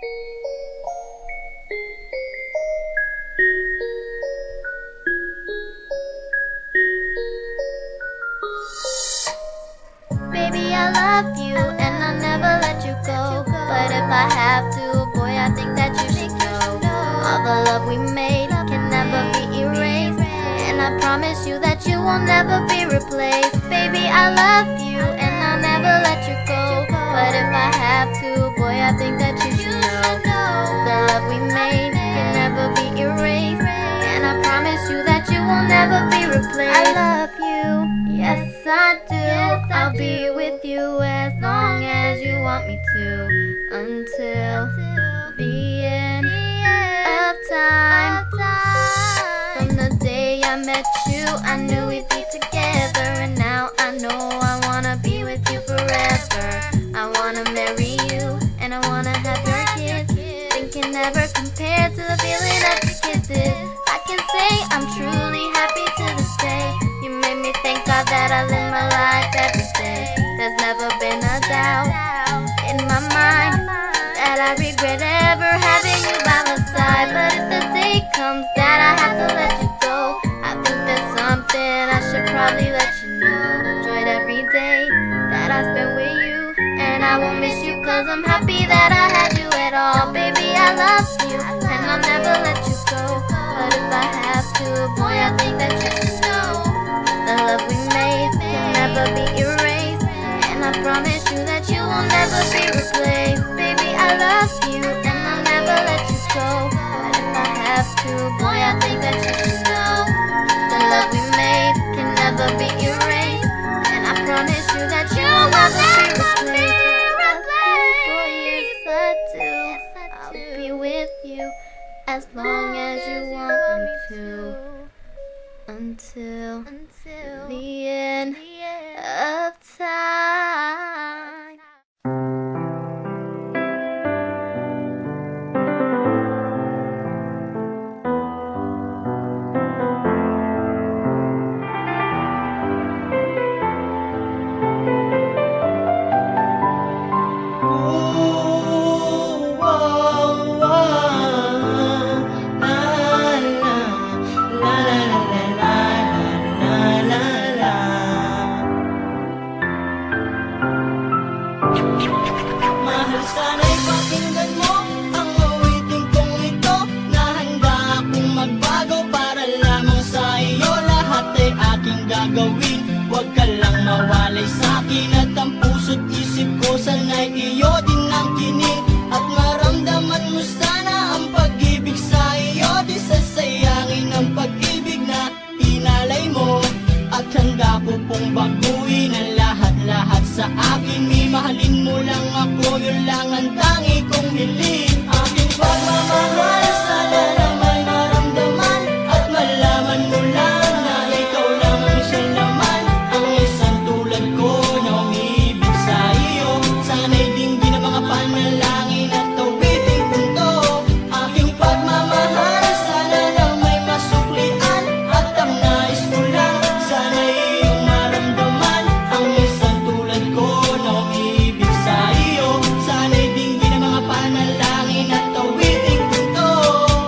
Baby, I love you and I'll never let you go. But if I have to, boy, I think that you should know all the love we made can never be erased. And I promise you that you will never be replaced. Baby, I love you and I'll never let you go. But if I have to, boy, I think that you should know the love we made can never be erased. And I promise you that you will never be replaced. I love you, yes I do. I'll be with you as long as you want me to, until the end of time. From the day I met you, I knew we'd be together. And now I know I wanna be with you forever. I wanna marry you, and I wanna have your kids. It can never compare to the feeling of your kisses. I can say I'm truly happy to this day. You made me thank God that I live my life every day. There's never been a doubt in my mind that I regret ever having you by my side. But if the day comes that I have to let you go, I think there's something I should probably let you know. Enjoyed every day that I spent with you, and I won't miss you cause I'm happy that I had you at all. Baby, I love you and I'll never let you go. But if I have to, boy, I think that you should know the love we made can never be erased. And I promise you that you will never be replaced. Baby, I love you and I'll never let you go. But if I have to, boy, I think that you should know the love we made can never be erased. And I promise you that you will never be replaced. Boy, yes I do. I'll be with you as long as you want me to, until the end of time. Mahal, sana'y pakinggan mo ang awitin kong ito, na handa akong magbago para lamang sa iyo. Lahat ay aking gagawin, huwag ka lang mawalay sa'kin. At ang puso't isip ko sana'y iyo din ang kinig. At maramdaman mo sana ang pag-ibig sa iyo. Di sasayangin ang pag-ibig na inalay mo. At handa ko pong baguhin ang lahat-lahat sa akin. Mahalin mo lang ako, yun lang ang tangi kong hiling. Aking pagmamahal, sana na may maramdaman. At malaman mo lang na ikaw lang ang siya naman. Ang isang tulad ko na umibig sa iyo. Sana'y dinggin ang mga panalangin at tawiting punto. Aking pagmamahal, sana na may masuklian. At ang nais ko lang, sana'y iyong maramdaman. Ang isang tulad ko na umibig sa iyo. Sana'y dinggin ang mga panalangin at tawiting punto.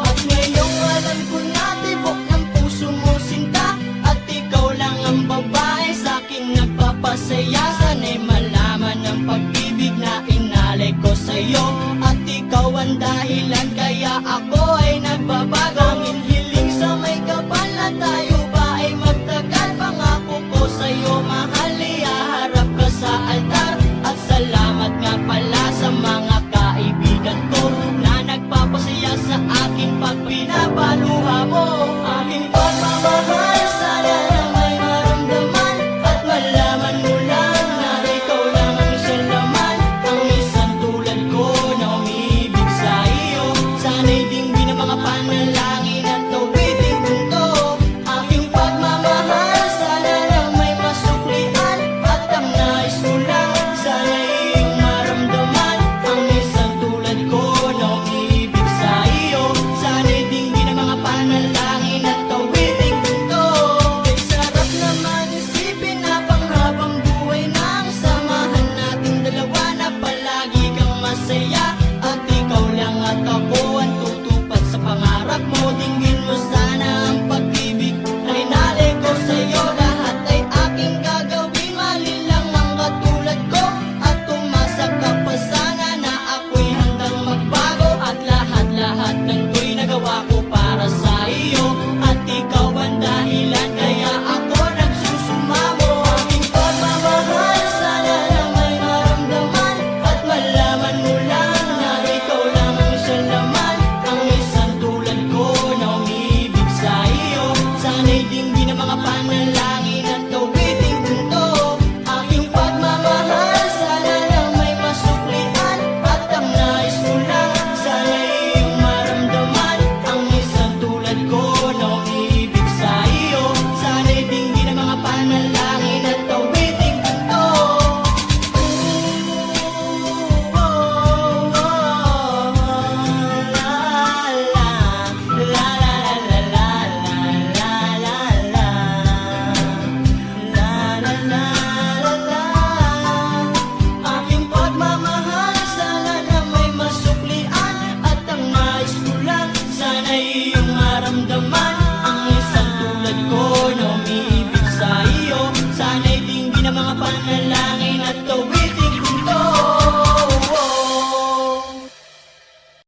At ngayong alam ko na tibok ng puso mo sinta. At ikaw lang ang babae sa'king nagpapasaya. Sana'y malaman ang pag-ibig na inalay ko sa'yo. At ikaw ang dahilan kaya ako ay nagbabago. Ang hiling sa may kapal na tayo ba ay magtagal. Pangako ko sa'yo mahal, ihaharap ka sa altar. At salamat nga pala sa mga kaibigan ko na nagpapasaya sa akin pag pinapaluha mo. Aking pagmamahal, sana na may maramdaman. At malaman mo lang na ikaw lang ang siya naman. Ang isang tulad ko na umibig sa iyo. Sana'y dinggin ang mga panalangin at tawiting punto. Aking pagmamahal, sana na may masuklian. At ang nais ko lang, sana'y iyong maramdaman. Ang isang tulad ko na umibig sa iyo. Sana'y dinggin ang mga panalangin at tawiting punto. Kay sarap naman isipin na panghabang buhay na ang samahan nating dalawa. Na palagi kang masaya at ikaw ikaw lang at ako